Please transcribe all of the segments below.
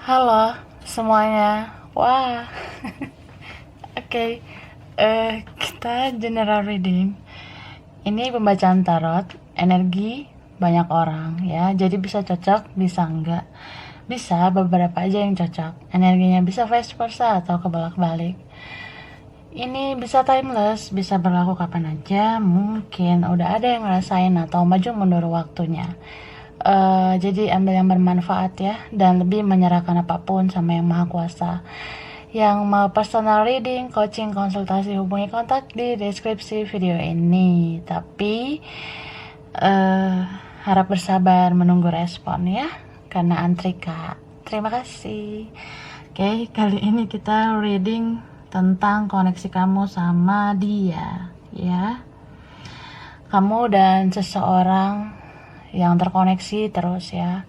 Halo semuanya. Wah, oke. Kita general reading. Ini pembacaan tarot, energi banyak orang ya. Jadi bisa cocok, bisa enggak. Bisa beberapa aja yang cocok. Energinya bisa vice versa atau kebolak-balik. Ini bisa timeless, bisa berlaku kapan aja. Mungkin udah ada yang ngerasain atau maju mundur waktunya. Jadi ambil yang bermanfaat ya, dan lebih menyerahkan apapun sama yang maha kuasa. Yang mau personal reading, coaching, konsultasi, hubungi kontak di deskripsi video ini. Tapi harap bersabar menunggu respon ya, karena antri kak. Terima kasih. Oke, kali ini kita reading tentang koneksi kamu sama dia ya. Kamu dan seseorang yang terkoneksi terus ya.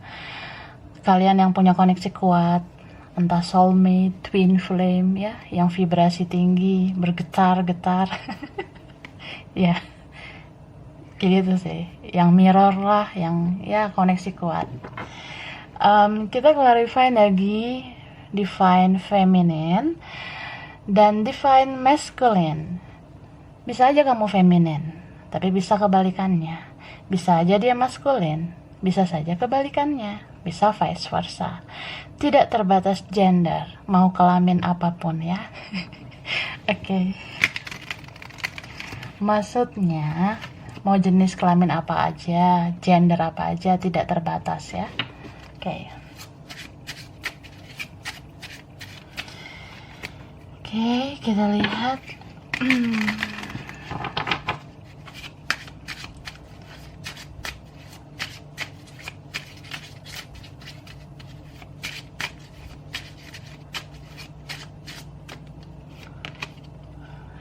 Kalian yang punya koneksi kuat, entah soulmate, twin flame ya, yang vibrasi tinggi, bergetar-getar. Ya, kayak gitu sih. Yang mirror lah, yang ya koneksi kuat. Kita clarify lagi divine feminine dan divine masculine. Bisa aja kamu feminin, tapi bisa kebalikannya. Bisa aja dia maskulin, bisa saja kebalikannya, bisa vice versa. Tidak terbatas gender, mau kelamin apapun ya. Oke. Maksudnya, mau jenis kelamin apa aja, gender apa aja, tidak terbatas ya. Oke. Oke, kita lihat.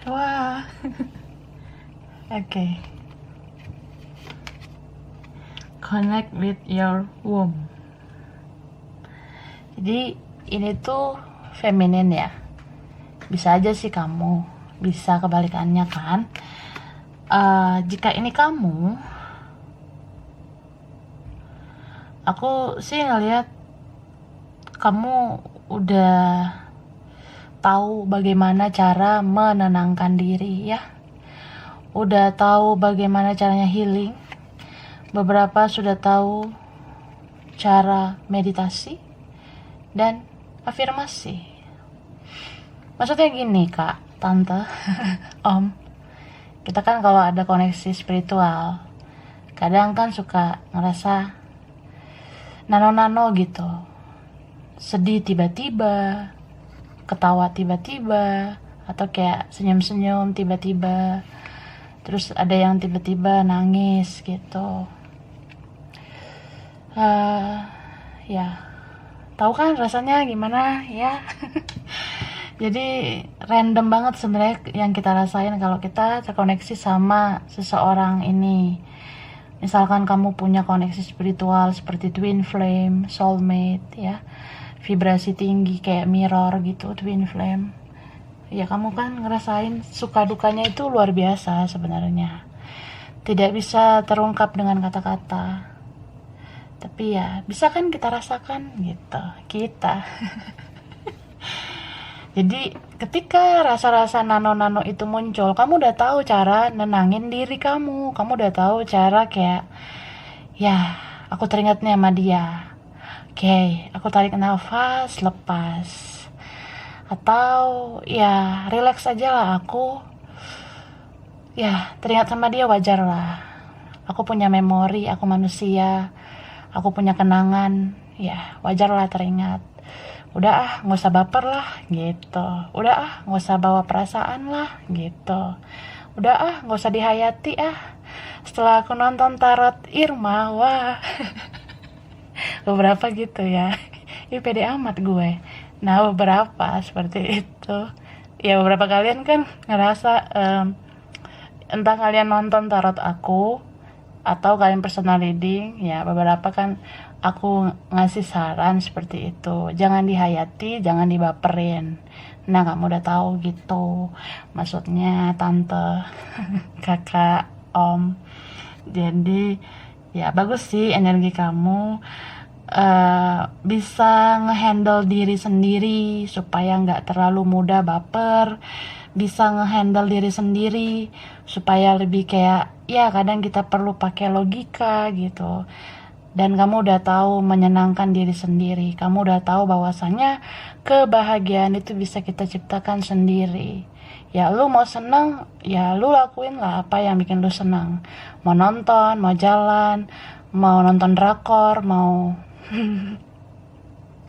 Wah. Oke. Connect with your womb. Jadi ini tuh feminin ya. Bisa aja sih kamu, bisa kebalikannya kan. Jika ini kamu, aku sih ngeliat kamu udah tahu bagaimana cara menenangkan diri ya. Udah tahu bagaimana caranya healing. Beberapa sudah tahu cara meditasi dan afirmasi. Maksudnya gini kak, tante, om. Kita kan kalau ada koneksi spiritual, kadang kan suka ngerasa nano-nano gitu. Sedih tiba-tiba, ketawa tiba-tiba, atau kayak senyum-senyum tiba-tiba, terus ada yang tiba-tiba nangis gitu. Ya, tahu kan rasanya gimana ya. Jadi random banget sebenarnya yang kita rasain kalau kita terkoneksi sama seseorang ini. Misalkan kamu punya koneksi spiritual seperti twin flame, soulmate ya, vibrasi tinggi kayak mirror gitu, twin flame. Ya kamu kan ngerasain suka dukanya itu luar biasa sebenarnya. Tidak bisa terungkap dengan kata-kata. Tapi ya bisa kan kita rasakan gitu, kita. Jadi ketika rasa-rasa nano-nano itu muncul, kamu udah tahu cara nenangin diri kamu. Kamu udah tahu cara kayak, ya aku teringat nih sama dia. Oke, aku tarik nafas, lepas. Atau ya relax aja lah aku. Ya teringat sama dia wajar lah. Aku punya memori, aku manusia. Aku punya kenangan. Ya wajar lah teringat. Udah ah gak usah baper lah gitu. Udah ah gak usah bawa perasaan lah gitu. Udah ah gak usah dihayati ah. Setelah aku nonton tarot Irma, wah. Beberapa gitu ya. Ih pede amat gue. Nah beberapa seperti itu. Ya beberapa kalian kan ngerasa entah kalian nonton tarot aku atau kalian personal reading ya, beberapa kan aku ngasih saran seperti itu, jangan dihayati, jangan dibaperin. Nah kamu udah tahu gitu maksudnya tante, kakak, om. Jadi ya bagus sih energi kamu bisa ngehandle diri sendiri supaya nggak terlalu mudah baper, bisa ngehandle diri sendiri supaya lebih kayak ya kadang kita perlu pakai logika gitu. Dan kamu udah tahu menyenangkan diri sendiri, kamu udah tahu bahwasanya kebahagiaan itu bisa kita ciptakan sendiri. Ya lu mau senang, ya lu lakuin lah apa yang bikin lu senang. Mau nonton, mau jalan, mau nonton drakor, mau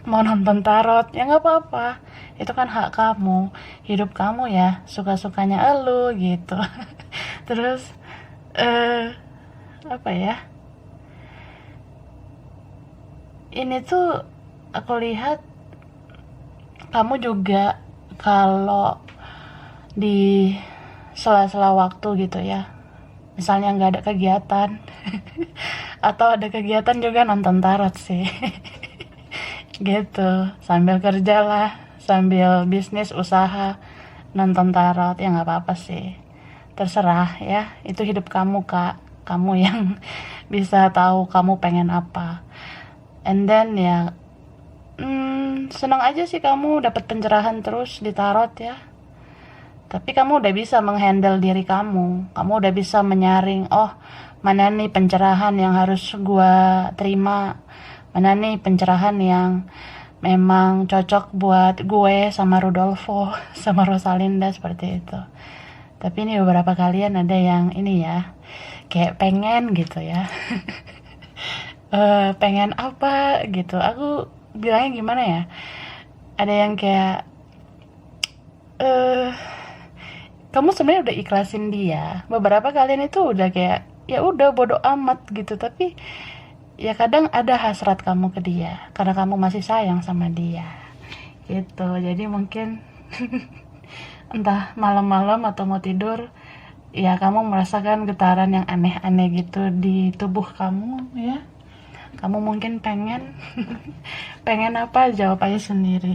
mau nonton tarot, ya nggak apa-apa. Itu kan hak kamu, hidup kamu ya, suka-sukanya elu gitu. Terus apa ya? Ini tuh aku lihat kamu juga kalau di sela-sela waktu gitu ya, misalnya nggak ada kegiatan atau ada kegiatan juga nonton tarot sih. Gitu, sambil kerja lah, sambil bisnis usaha, nonton tarot ya nggak apa-apa sih, terserah ya, itu hidup kamu kak, kamu yang bisa tahu kamu pengen apa. And then ya senang aja sih kamu dapat pencerahan terus di tarot ya. Tapi kamu udah bisa menghandle diri kamu udah bisa menyaring, oh mana nih pencerahan yang harus gua terima, mana nih pencerahan yang memang cocok buat gue sama Rudolfo sama Rosalinda seperti itu. Tapi ini beberapa kalian ada yang ini ya, kayak pengen gitu ya. Pengen apa gitu, aku bilangnya gimana ya, ada yang kayak kamu sebenarnya udah ikhlasin dia, beberapa kalian itu udah kayak ya udah bodo amat gitu, tapi ya kadang ada hasrat kamu ke dia karena kamu masih sayang sama dia gitu. Jadi mungkin entah malam-malam atau mau tidur ya kamu merasakan getaran yang aneh-aneh gitu di tubuh kamu ya. Kamu mungkin pengen pengen apa, jawab aja sendiri.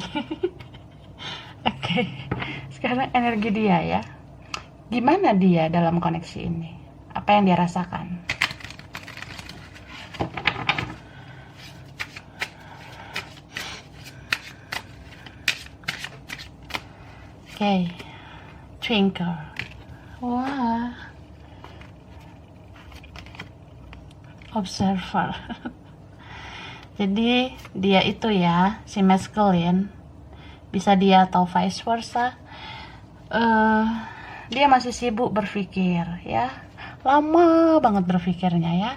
Oke, sekarang energi dia ya, gimana dia dalam koneksi ini, apa yang dia rasakan. Oke, twinkle. Wah, observer. Jadi dia itu ya, si masculine, bisa dia atau vice versa, dia masih sibuk berpikir ya, lama banget berpikirnya ya.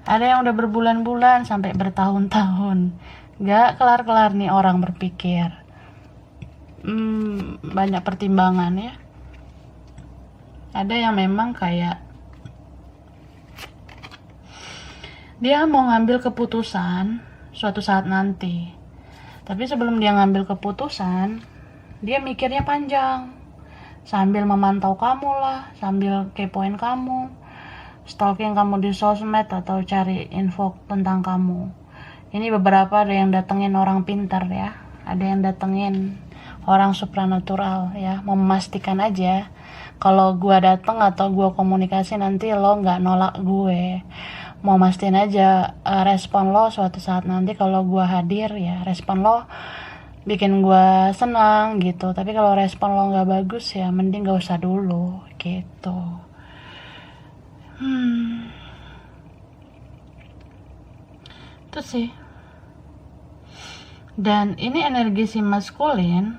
Ada yang udah berbulan-bulan sampai bertahun-tahun gak kelar-kelar nih orang berpikir. Banyak pertimbangan ya. Ada yang memang kayak dia mau ngambil keputusan suatu saat nanti, tapi sebelum dia ngambil keputusan dia mikirnya panjang, sambil memantau kamu lah, sambil kepoin kamu, stalking kamu di sosmed atau cari info tentang kamu. Ini beberapa ada yang datengin orang pintar ya, ada yang datengin orang supranatural ya, mau memastikan aja kalau gua dateng atau gua komunikasi nanti lo nggak nolak gue, mau mastiin aja respon lo suatu saat nanti kalau gua hadir ya, respon lo bikin gua senang gitu. Tapi kalau respon lo nggak bagus ya mending gak usah dulu gitu. Itu sih. Dan ini energi si maskulin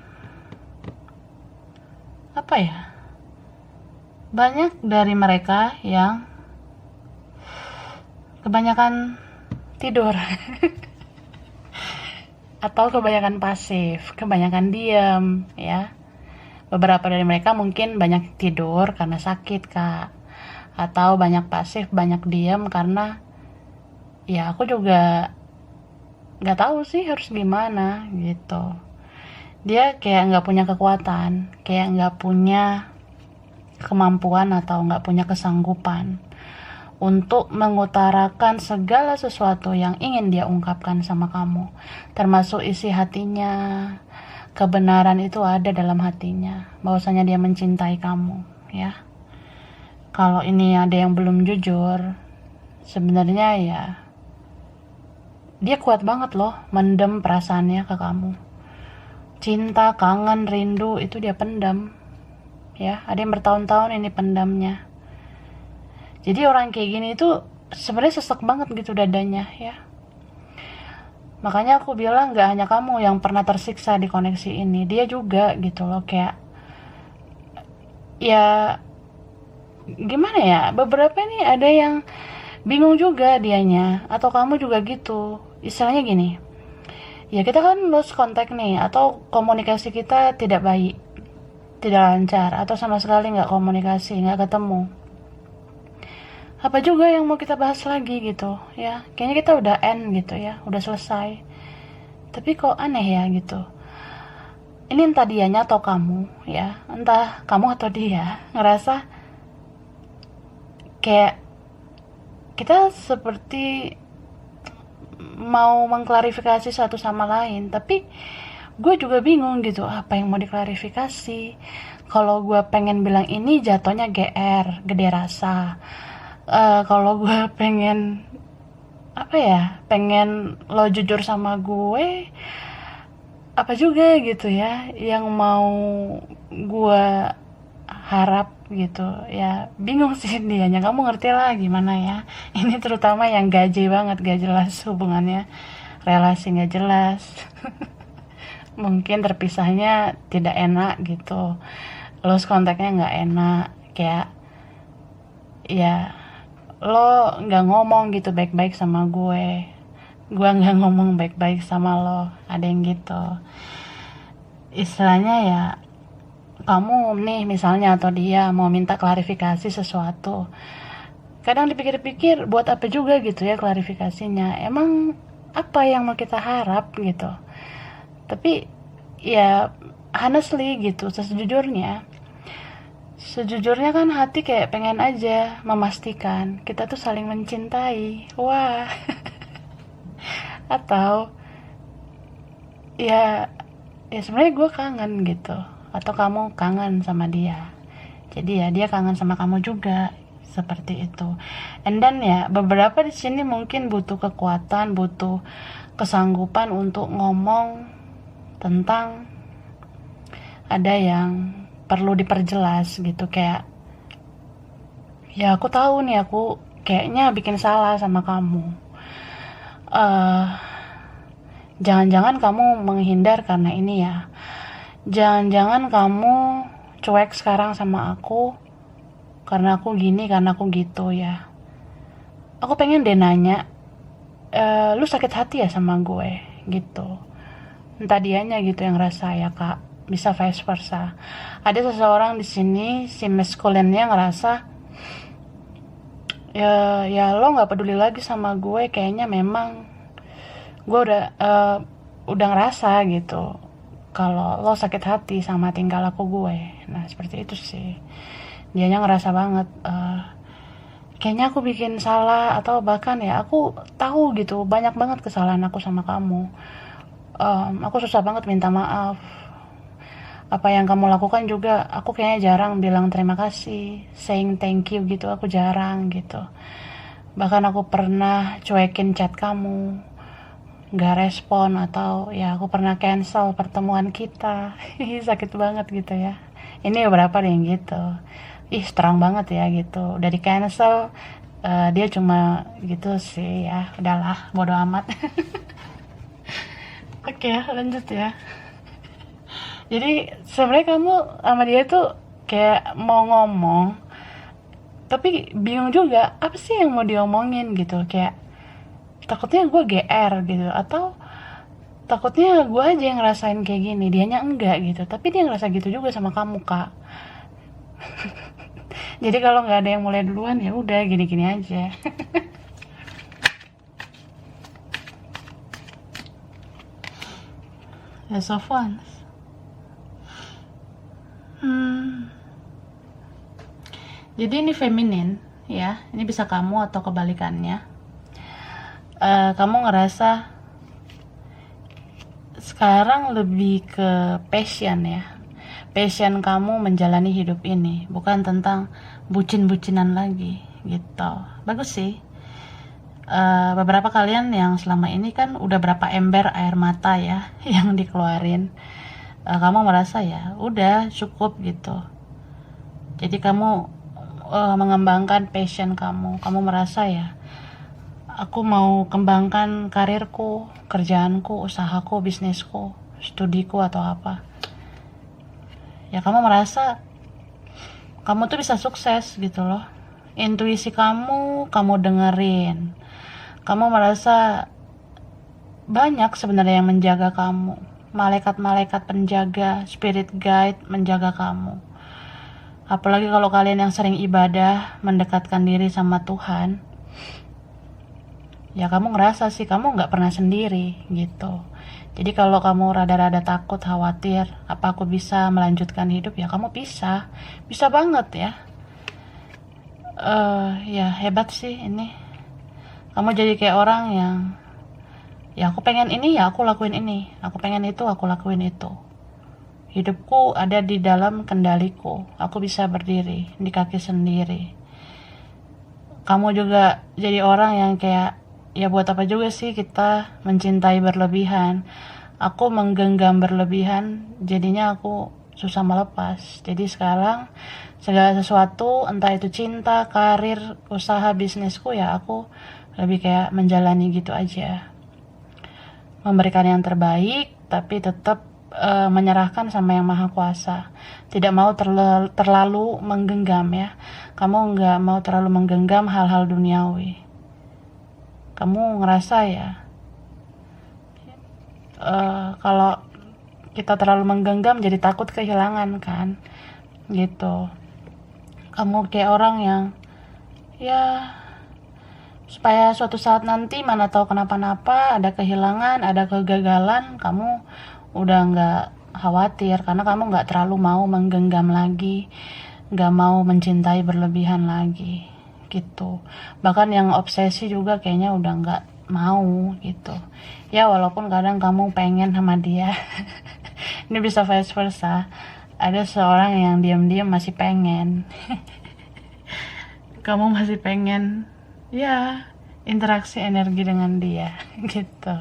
apa ya, banyak dari mereka yang kebanyakan tidur atau kebanyakan pasif, kebanyakan diam ya. Beberapa dari mereka mungkin banyak tidur karena sakit kak, atau banyak pasif, banyak diam karena ya aku juga nggak tahu sih harus gimana gitu. Dia kayak nggak punya kekuatan, kayak nggak punya kemampuan atau nggak punya kesanggupan untuk mengutarakan segala sesuatu yang ingin dia ungkapkan sama kamu, termasuk isi hatinya. Kebenaran itu ada dalam hatinya, bahwasanya dia mencintai kamu ya. Kalau ini ada yang belum jujur, sebenarnya ya dia kuat banget loh mendem perasaannya ke kamu. Cinta, kangen, rindu itu dia pendam. Ya, ada yang bertahun-tahun ini pendamnya. Jadi orang kayak gini itu sebenarnya sesek banget gitu dadanya ya. Makanya aku bilang gak hanya kamu yang pernah tersiksa di koneksi ini, dia juga gitu loh. Kayak ya gimana ya, beberapa nih ada yang bingung juga dianya, atau kamu juga gitu. Istilahnya gini, ya kita kan lose contact nih, atau komunikasi kita tidak baik, tidak lancar, atau sama sekali nggak komunikasi, nggak ketemu. Apa juga yang mau kita bahas lagi gitu ya, kayaknya kita udah end gitu ya, udah selesai. Tapi kok aneh ya gitu, ini entah dianya atau kamu ya, entah kamu atau dia ngerasa kayak kita seperti mau mengklarifikasi satu sama lain, tapi gue juga bingung gitu apa yang mau diklarifikasi. Kalau gue pengen bilang ini jatuhnya GR, gede rasa. Kalau gue pengen apa ya, pengen lo jujur sama gue, apa juga gitu ya yang mau gue harap gitu ya. Bingung sih dianya, kamu ngerti lah gimana ya. Ini terutama yang gaji banget, gak jelas hubungannya, relasi gak jelas. Mungkin terpisahnya tidak enak gitu, lost kontaknya gak enak, kayak ya lo gak ngomong gitu baik-baik sama gue gak ngomong baik-baik sama lo, ada yang gitu. Istilahnya ya, kamu nih misalnya atau dia mau minta klarifikasi sesuatu, kadang dipikir-pikir buat apa juga gitu ya klarifikasinya, emang apa yang mau kita harap gitu. Tapi ya honestly gitu, sejujurnya kan hati kayak pengen aja memastikan kita tuh saling mencintai. Wah. Atau ya sebenarnya gue kangen gitu, atau kamu kangen sama dia, jadi ya dia kangen sama kamu juga, seperti itu. And then ya beberapa di sini mungkin butuh kekuatan, butuh kesanggupan untuk ngomong tentang ada yang perlu diperjelas gitu. Kayak ya aku tahu nih aku kayaknya bikin salah sama kamu, jangan-jangan kamu menghindar karena ini ya, jangan-jangan kamu cuek sekarang sama aku karena aku gini, karena aku gitu ya. Aku pengen deh nanya, lu sakit hati ya sama gue gitu. Entah dianya gitu yang rasa ya kak, bisa vice versa. Ada seseorang di sini, si masculine-nya ngerasa ya lo nggak peduli lagi sama gue, kayaknya memang gue udah ngerasa gitu kalau lo sakit hati sama tingkah laku gue. Nah seperti itu sih, dianya ngerasa banget kayaknya aku bikin salah, atau bahkan ya aku tahu gitu banyak banget kesalahan aku sama kamu. Aku susah banget minta maaf. Apa yang kamu lakukan juga aku kayaknya jarang bilang terima kasih, saying thank you gitu, aku jarang gitu. Bahkan aku pernah cuekin chat kamu, gak respon, atau ya aku pernah cancel pertemuan kita. Sakit banget gitu ya. Ini beberapa deh yang gitu, strong banget ya gitu, udah di cancel. Dia cuma gitu sih ya, udahlah bodo amat. Oke, lanjut ya. Jadi sebenarnya kamu sama dia tuh kayak mau ngomong, tapi bingung juga apa sih yang mau diomongin gitu. Kayak takutnya gue GR gitu, atau takutnya gue aja yang ngerasain kayak gini, dianya enggak gitu. Tapi dia ngerasa gitu juga sama kamu kak. Jadi kalau nggak ada yang mulai duluan ya udah gini-gini aja. Ya Sofwan. Jadi ini feminin ya, ini bisa kamu atau kebalikannya. Kamu ngerasa sekarang lebih ke passion ya, passion kamu menjalani hidup ini, bukan tentang bucin-bucinan lagi gitu. Bagus sih. beberapa kalian yang selama ini kan udah berapa ember air mata ya yang dikeluarin, kamu merasa ya udah cukup gitu. Jadi kamu mengembangkan passion kamu merasa ya, aku mau kembangkan karirku, kerjaanku, usahaku, bisnisku, studiku atau apa. Ya kamu merasa kamu tuh bisa sukses gitu loh. Intuisi kamu dengerin. Kamu merasa banyak sebenarnya yang menjaga kamu. Malaikat-malaikat penjaga, spirit guide menjaga kamu. Apalagi kalau kalian yang sering ibadah, mendekatkan diri sama Tuhan, ya kamu ngerasa sih kamu nggak pernah sendiri gitu. Jadi kalau kamu rada-rada takut, khawatir, apa aku bisa melanjutkan hidup, ya kamu bisa banget ya. Ya hebat sih ini. Kamu jadi kayak orang yang, ya aku pengen ini, ya aku lakuin ini, aku pengen itu, aku lakuin itu. Hidupku ada di dalam kendaliku, aku bisa berdiri di kaki sendiri. Kamu juga jadi orang yang kayak, ya buat apa juga sih kita mencintai berlebihan. Aku menggenggam berlebihan, jadinya aku susah melepas. Jadi sekarang segala sesuatu, entah itu cinta, karir, usaha, bisnisku, ya aku lebih kayak menjalani gitu aja. Memberikan yang terbaik, tapi tetap menyerahkan sama yang maha kuasa. Tidak mau terlalu menggenggam ya. Kamu nggak mau terlalu menggenggam hal-hal duniawi. Kamu ngerasa ya, kalau kita terlalu menggenggam jadi takut kehilangan kan gitu. Kamu kayak orang yang, ya supaya suatu saat nanti mana tahu kenapa-napa, ada kehilangan, ada kegagalan, kamu udah nggak khawatir karena kamu nggak terlalu mau menggenggam lagi, nggak mau mencintai berlebihan lagi gitu. Bahkan yang obsesi juga kayaknya udah nggak mau gitu ya, walaupun kadang kamu pengen sama dia. Ini bisa vice versa, ada seorang yang diam-diam masih pengen. Kamu masih pengen ya interaksi energi dengan dia gitu.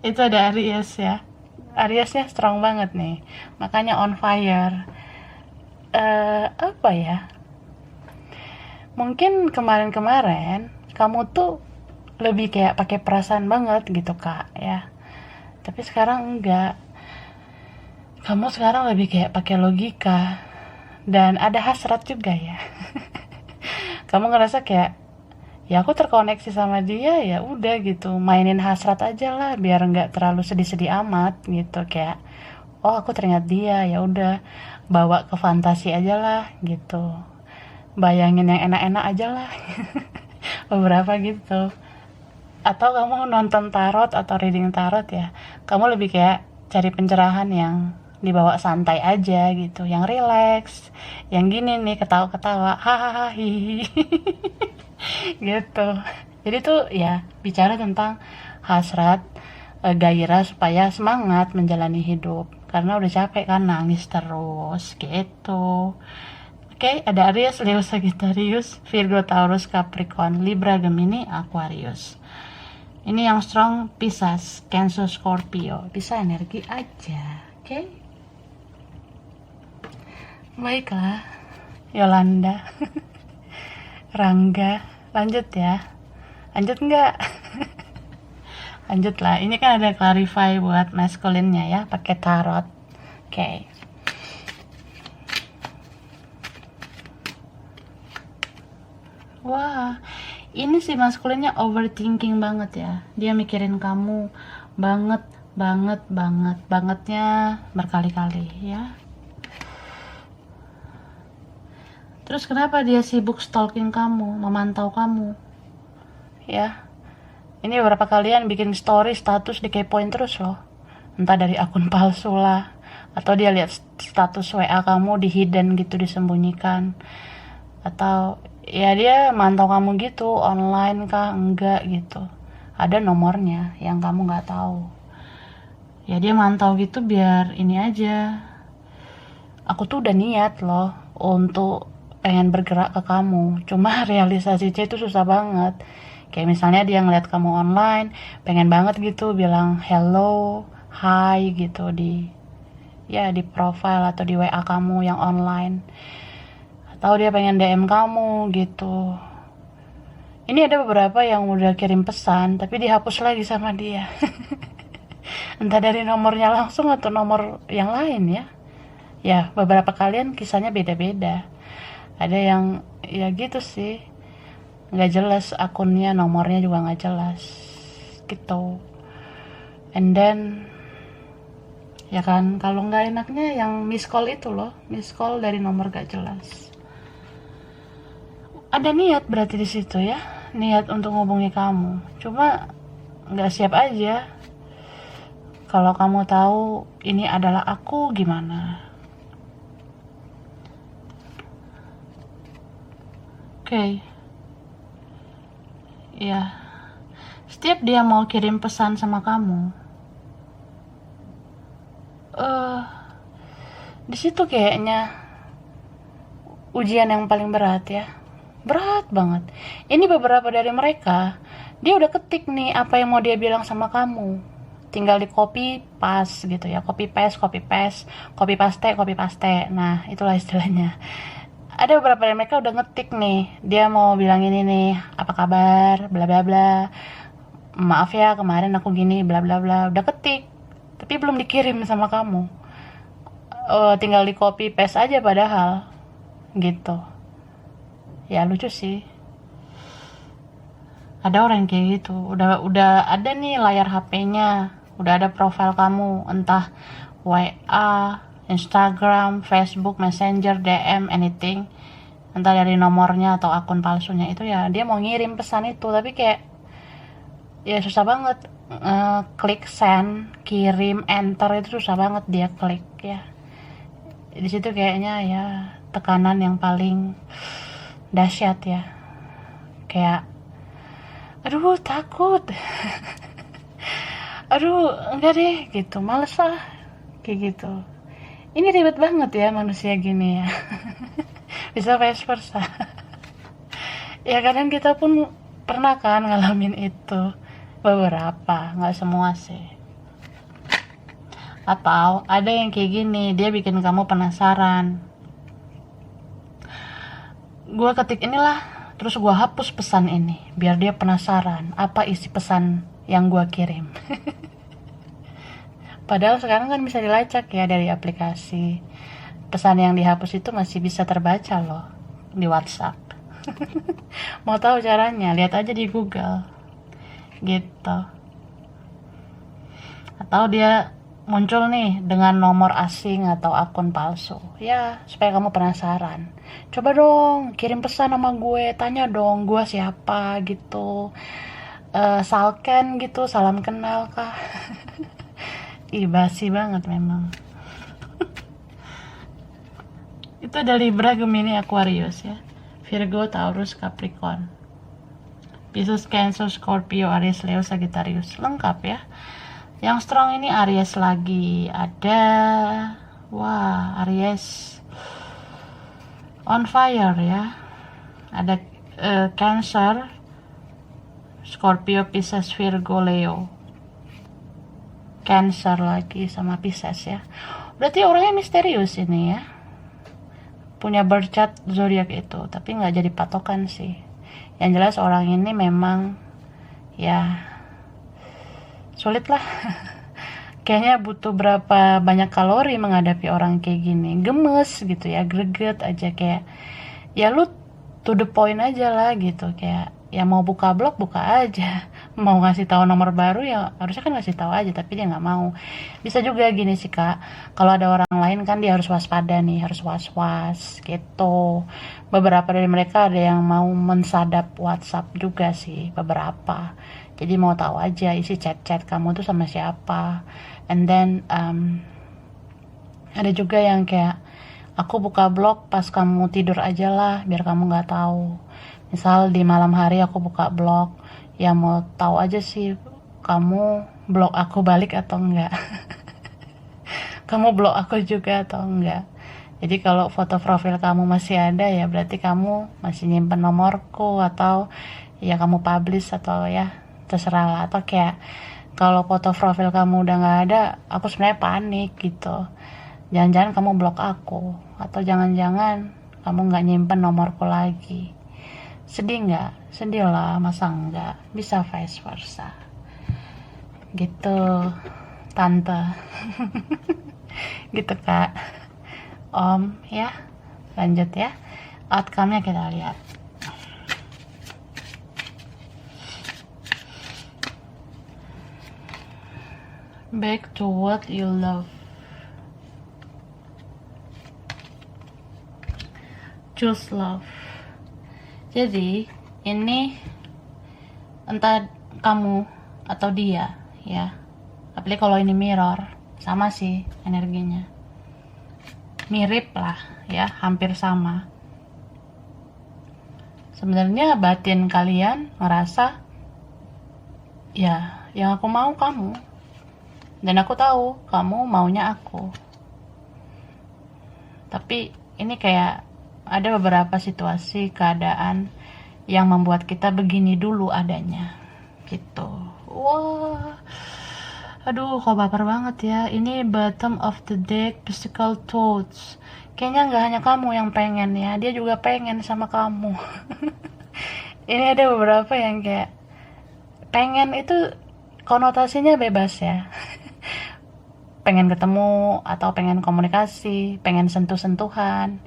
Itu ada Aries ya. Ariesnya strong banget nih, makanya on fire. Apa ya, mungkin kemarin-kemarin kamu tuh lebih kayak pakai perasaan banget gitu kak ya, tapi sekarang enggak. Kamu sekarang lebih kayak pakai logika dan ada hasrat juga ya. Kamu ngerasa kayak, ya aku terkoneksi sama dia, ya udah gitu, mainin hasrat aja lah biar nggak terlalu sedih-sedih amat gitu. Kayak, oh aku teringat dia, ya udah bawa ke fantasi aja lah gitu, bayangin yang enak-enak aja lah. Beberapa gitu. Atau kamu nonton tarot atau reading tarot ya, kamu lebih kayak cari pencerahan yang dibawa santai aja gitu, yang relax, yang gini nih, ketawa-ketawa, hahaha, gitu. Jadi tuh ya bicara tentang hasrat, gairah supaya semangat menjalani hidup karena udah capek kan nangis terus gitu. Oke, ada Aries, Leo, Sagittarius, Virgo, Taurus, Capricorn, Libra, Gemini, Aquarius. Ini yang strong Pisces, Cancer, Scorpio. Bisa energi aja, oke? Baiklah, Yolanda, Rangga, lanjut ya. Lanjut nggak? Lanjut lah. Ini kan ada clarify buat masculine-nya ya, pakai tarot. Oke. Wah, ini si maskulinnya overthinking banget ya. Dia mikirin kamu bangetnya berkali-kali ya. Terus kenapa dia sibuk stalking kamu, memantau kamu? Ya, ini beberapa kalian bikin story, status dikepoin terus loh. Entah dari akun palsu lah, atau dia lihat status WA kamu di hidden gitu, disembunyikan. Atau ya dia mantau kamu gitu, online kah, enggak gitu. Ada nomornya yang kamu nggak tahu. Ya dia mantau gitu biar ini aja. Aku tuh udah niat loh untuk pengen bergerak ke kamu, cuma realisasinya itu susah banget. Kayak misalnya dia ngeliat kamu online, pengen banget gitu bilang hello, hi gitu di profile atau di WA kamu yang online, atau dia pengen DM kamu gitu. Ini ada beberapa yang udah kirim pesan tapi dihapus lagi sama dia. Entah dari nomornya langsung atau nomor yang lain ya. Ya, beberapa kalian kisahnya beda-beda. Ada yang ya gitu sih, nggak jelas akunnya, nomornya juga nggak jelas gitu. And then ya kan, kalau nggak enaknya yang miss call itu loh, miss call dari nomor gak jelas. Ada niat berarti di situ ya, niat untuk ngubungi kamu, cuma nggak siap aja. Kalau kamu tahu ini adalah aku, gimana? Oke. Ya, setiap dia mau kirim pesan sama kamu, di situ kayaknya ujian yang paling berat ya. Berat banget. Ini beberapa dari mereka, dia udah ketik nih apa yang mau dia bilang sama kamu. Tinggal di copy paste gitu ya, copy paste, copy paste, copy paste, copy paste. Nah, itulah istilahnya. Ada beberapa dari mereka udah ngetik nih, dia mau bilang ini nih, apa kabar, bla bla bla, maaf ya kemarin aku gini, bla bla bla, udah ketik tapi belum dikirim sama kamu. Tinggal di copy paste aja padahal gitu. Ya lucu sih, ada orang kayak gitu. Udah ada nih layar HP-nya, udah ada profil kamu, entah WA, Instagram, Facebook, Messenger, DM, anything, entah dari nomornya atau akun palsunya itu, ya dia mau ngirim pesan itu tapi kayak ya susah banget. Klik send, kirim, enter itu susah banget dia klik ya. Di situ kayaknya ya tekanan yang paling dahsyat ya. Kayak aduh takut. Aduh enggak deh gitu, males lah kayak gitu. Ini ribet banget ya manusia gini ya. Bisa vice versa. Ya kadang kita pun pernah kan ngalamin itu, beberapa, nggak semua sih. Atau ada yang kayak gini, dia bikin kamu penasaran. Gue ketik inilah, terus gue hapus pesan ini biar dia penasaran apa isi pesan yang gue kirim. Padahal sekarang kan bisa dilacak ya dari aplikasi. Pesan yang dihapus itu masih bisa terbaca loh di WhatsApp. Mau tahu caranya? Lihat aja di Google. Gitu. Atau dia muncul nih dengan nomor asing atau akun palsu. Ya, supaya kamu penasaran. Coba dong kirim pesan sama gue, tanya dong gue siapa gitu. Salken gitu, salam kenal kah? Ih, basi banget memang. Itu ada Libra, Gemini, Aquarius ya. Virgo, Taurus, Capricorn, Pisces, Cancer, Scorpio, Aries, Leo, Sagittarius. Lengkap ya. Yang strong ini Aries lagi. Ada Aries on fire ya. Ada Cancer, Scorpio, Pisces, Virgo, Leo. Cancer lagi sama Pisces ya. Berarti orangnya misterius ini ya. Punya birth chart zodiak itu, tapi nggak jadi patokan sih. Yang jelas orang ini memang ya sulit lah. Kayaknya butuh berapa banyak kalori menghadapi orang kayak gini. Gemes gitu ya, greget aja, kayak ya lu to the point aja lah gitu. Kayak ya mau buka blog buka aja, mau ngasih tahu nomor baru ya harusnya kan ngasih tahu aja, tapi dia nggak mau. Bisa juga gini sih kak, kalau ada orang lain kan dia harus waspada nih, harus was-was gitu. Beberapa dari mereka ada yang mau mensadap WhatsApp juga sih, beberapa. Jadi mau tahu aja isi chat-chat kamu tuh sama siapa. And then ada juga yang kayak aku buka blog pas kamu tidur aja lah biar kamu nggak tahu. Misal di malam hari aku buka blog, ya mau tahu aja sih kamu blog aku balik atau enggak. Kamu blog aku juga atau enggak. Jadi kalau foto profil kamu masih ada ya berarti kamu masih nyimpen nomorku, atau ya kamu publish, atau ya terserah lah. Atau kayak kalau foto profil kamu udah nggak ada, aku sebenarnya panik gitu. Jangan-jangan kamu blok aku, atau jangan-jangan kamu nggak nyimpen nomorku lagi. Sedih nggak? Sedih lah, masa nggak? Bisa vice versa. Gitu, tante. Gitu kak. Om, ya. Lanjut ya. Outcome-nya kita lihat. Back to what you love. Choose love. Jadi ini entah kamu atau dia ya. Apalagi kalau ini mirror, sama sih energinya. Mirip lah ya, hampir sama. Sebenarnya batin kalian merasa ya yang aku mau kamu, dan aku tahu kamu maunya aku. Tapi ini kayak ada beberapa situasi, keadaan yang membuat kita begini dulu adanya gitu. Wah, aduh kok baper banget ya. Ini bottom of the deck, physical thoughts. Kayaknya nggak hanya kamu yang pengen ya, dia juga pengen sama kamu. Ini ada beberapa yang kayak pengen itu konotasinya bebas ya. Pengen ketemu, atau pengen komunikasi, pengen sentuh-sentuhan,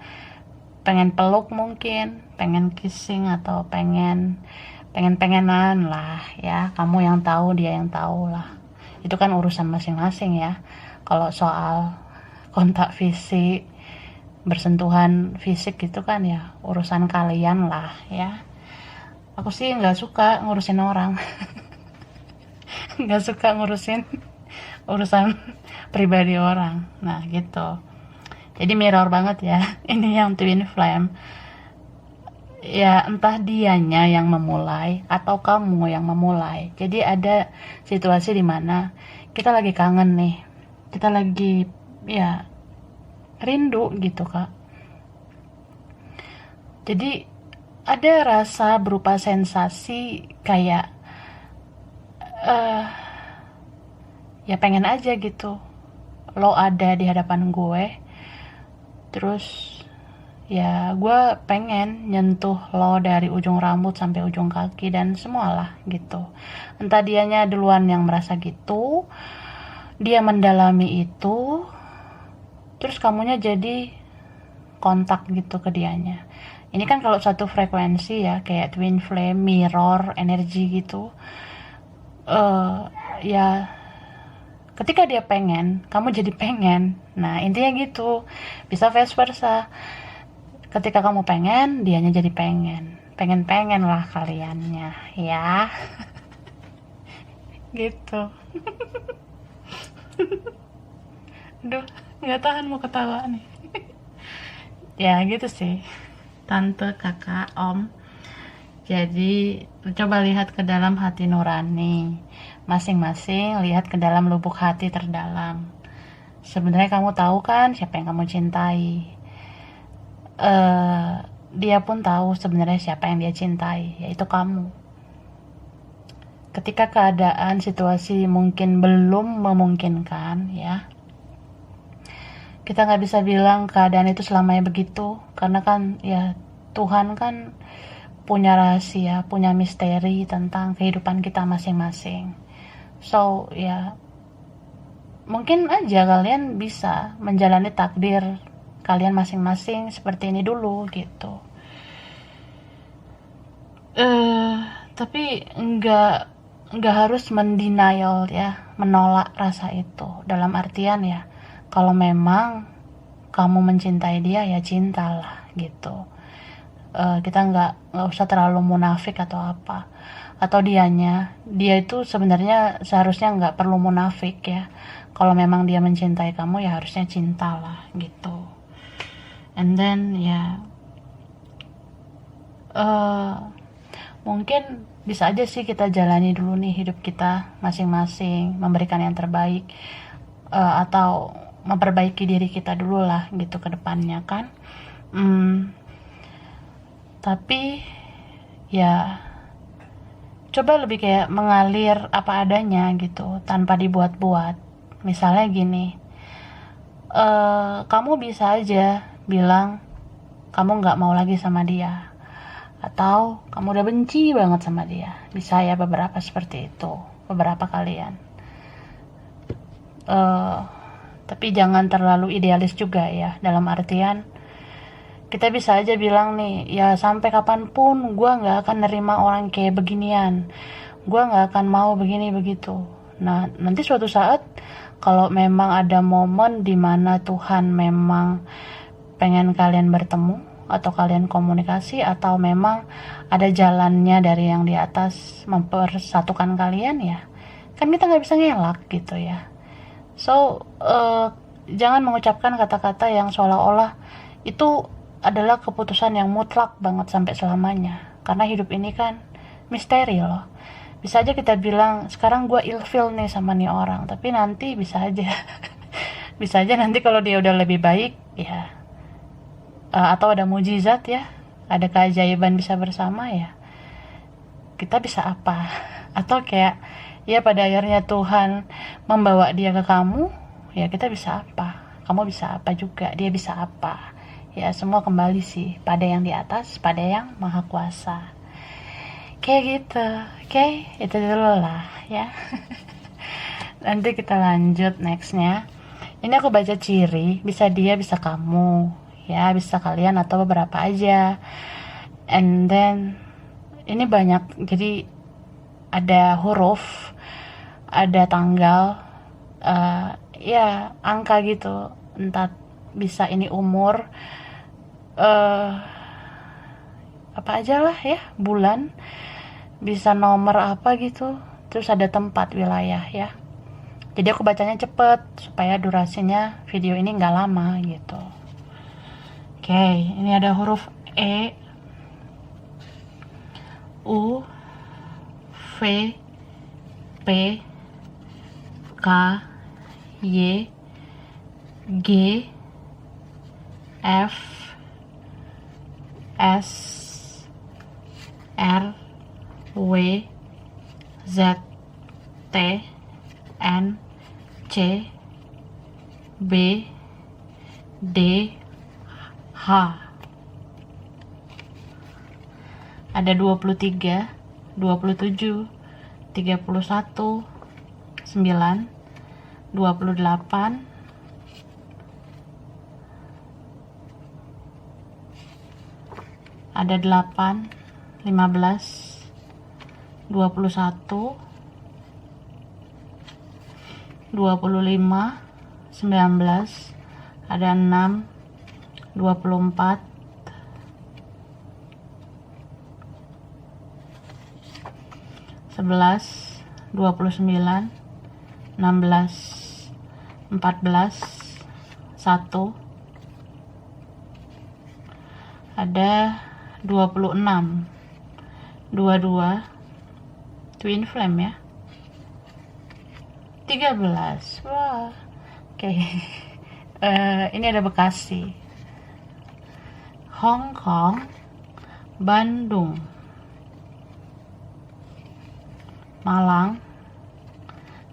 pengen peluk mungkin, pengen kissing, atau pengenan lah ya. Kamu yang tahu, dia yang tahu lah. Itu kan urusan masing-masing ya. Kalau soal kontak fisik, bersentuhan fisik gitu kan ya urusan kalian lah ya. Aku sih nggak suka ngurusin orang. Nggak suka ngurusin urusan pribadi orang. Nah gitu. Jadi mirror banget ya. Ini yang twin flame. Ya entah dianya yang memulai atau kamu yang memulai. Jadi ada situasi dimana kita lagi kangen nih. Kita lagi ya rindu gitu kak. Jadi ada rasa berupa sensasi kayak ya pengen aja gitu lo ada di hadapan gue, terus ya gue pengen nyentuh lo dari ujung rambut sampai ujung kaki dan semualah gitu. Entah dianya duluan yang merasa gitu, dia mendalami itu, terus kamunya jadi kontak gitu ke dianya. Ini kan kalau satu frekuensi ya, kayak twin flame, mirror, energi gitu. Ya ketika dia pengen, kamu jadi pengen. Nah intinya gitu, bisa vice versa. Ketika kamu pengen, dianya jadi pengen. Pengen-pengen lah kaliannya ya. Gitu. Aduh, gak tahan mau ketawa nih. Ya gitu sih, tante, kakak, om. Jadi coba lihat ke dalam hati nurani masing-masing, lihat ke dalam lubuk hati terdalam. Sebenarnya kamu tahu kan siapa yang kamu cintai. Dia pun tahu sebenarnya siapa yang dia cintai, yaitu kamu. Ketika keadaan situasi mungkin belum memungkinkan ya, kita nggak bisa bilang keadaan itu selamanya begitu, karena kan ya Tuhan kan punya rahasia, punya misteri tentang kehidupan kita masing-masing. So ya mungkin aja kalian bisa menjalani takdir kalian masing-masing seperti ini dulu gitu. Tapi nggak harus mendenial ya, menolak rasa itu. Dalam artian ya, kalau memang kamu mencintai dia ya cintalah gitu. Kita nggak usah terlalu munafik atau apa. Atau dia itu sebenarnya seharusnya nggak perlu munafik ya. Kalau memang dia mencintai kamu ya harusnya cintalah gitu. And then ya mungkin bisa aja sih kita jalani dulu nih hidup kita masing-masing, memberikan yang terbaik, atau memperbaiki diri kita dulu lah gitu ke depannya kan. Tapi ya coba lebih kayak mengalir apa adanya gitu tanpa dibuat-buat. Misalnya gini, kamu bisa aja bilang kamu nggak mau lagi sama dia, atau kamu udah benci banget sama dia. Bisa ya beberapa seperti itu, beberapa kalian. Tapi jangan terlalu idealis juga ya, dalam artian kita bisa aja bilang nih, ya sampai kapanpun gue nggak akan nerima orang kayak beginian, gue nggak akan mau begini begitu. Nah nanti suatu saat kalau memang ada momen dimana Tuhan memang pengen kalian bertemu atau kalian komunikasi, atau memang ada jalannya dari yang di atas mempersatukan kalian, ya kan kita nggak bisa ngelak gitu ya. So jangan mengucapkan kata-kata yang seolah-olah itu adalah keputusan yang mutlak banget sampai selamanya, karena hidup ini kan misteri loh. Bisa aja kita bilang sekarang gue ilfeel nih sama nih orang, tapi nanti bisa aja bisa aja nanti kalau dia udah lebih baik ya, atau ada mujizat ya, ada keajaiban bisa bersama ya, kita bisa apa? Atau kayak ya pada akhirnya Tuhan membawa dia ke kamu, ya kita bisa apa? Kamu bisa apa juga, dia bisa apa? Ya semua kembali sih pada yang di atas, pada yang maha kuasa. Kayak gitu. Oke, itu dulu lah ya. Nanti kita lanjut nextnya. Ini aku baca ciri, bisa dia, bisa kamu, ya bisa kalian atau beberapa aja. And then ini banyak, jadi ada huruf, ada tanggal, ya angka gitu, entah bisa ini umur, apa aja lah ya, bulan, bisa nomor apa gitu, terus ada tempat, wilayah ya. Jadi aku bacanya cepet supaya durasinya video ini nggak lama gitu. Oke, ini ada huruf E, U, V, P, K, Y, G, F, S, R, W, Z, T, N, C, B, D, H. Ada 23, 27, 31, 9, 28, ada 8, 15, 21, 25, 19, ada 6, 24, 11, 29, 16, 14, 1, ada 26, 22, twin flame ya, 13. Wah, oke. Ini ada Bekasi, Hong Kong, Bandung, Malang,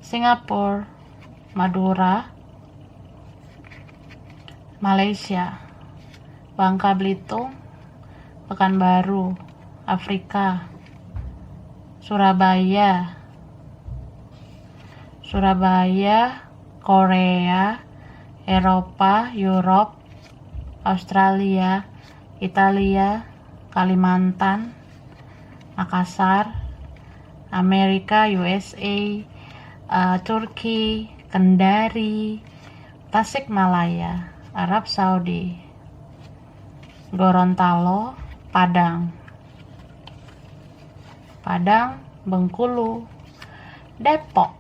Singapura, Madura, Malaysia, Bangka Belitung, Pekanbaru, Afrika, Surabaya, Korea, Eropa, Europe, Australia, Italia, Kalimantan, Makassar, Amerika, USA, Turki, Kendari, Tasikmalaya, Arab Saudi, Gorontalo, Padang, Bengkulu, Depok.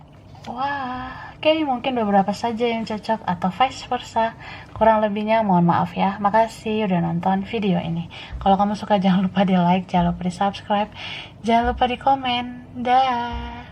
Wah, oke, mungkin beberapa saja yang cocok atau vice versa. Kurang lebihnya mohon maaf ya. Makasih udah nonton video ini. Kalau kamu suka jangan lupa di like, jangan lupa di subscribe, jangan lupa di komen. Dah.